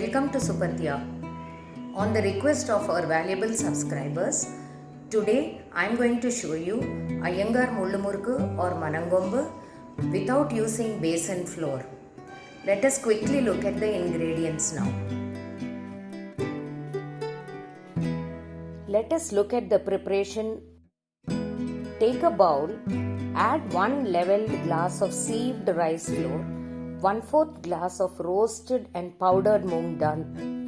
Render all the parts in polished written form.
Welcome to Supadhya. On the request of our valuable subscribers, today I am going to show you Iyengar Mullumurukku or Manangombu without using base and flour. Let us quickly look at the ingredients now. Let us look at the preparation. Take a bowl, add 1 level glass of sieved rice flour, 1/4 glass of roasted and powdered moong dal,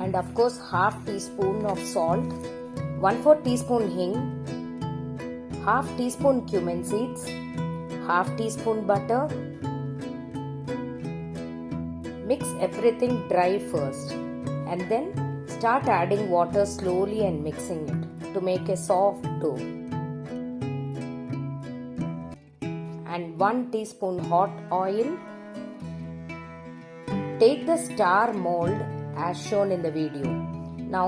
and of course half teaspoon of salt, 1/4 teaspoon hing, half teaspoon cumin seeds, half teaspoon butter. Mix everything dry first and then start adding water slowly and mixing it to make a soft dough. And 1 teaspoon hot oil. Take the star mold as shown in the video. Now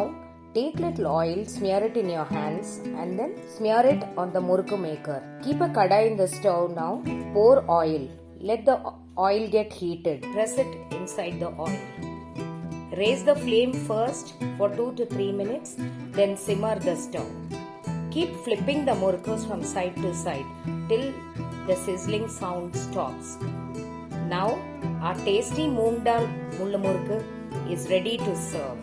take little oil, smear it in your hands and then smear it on the murukku maker. Keep a kadai in the stove now. Pour oil. Let the oil get heated. Press it inside the oil. Raise the flame first for 2 to 3 minutes, then simmer the stove. Keep flipping the murukkus from side to side till the sizzling sound stops. Now our tasty moong dal mullumurukku is ready to serve.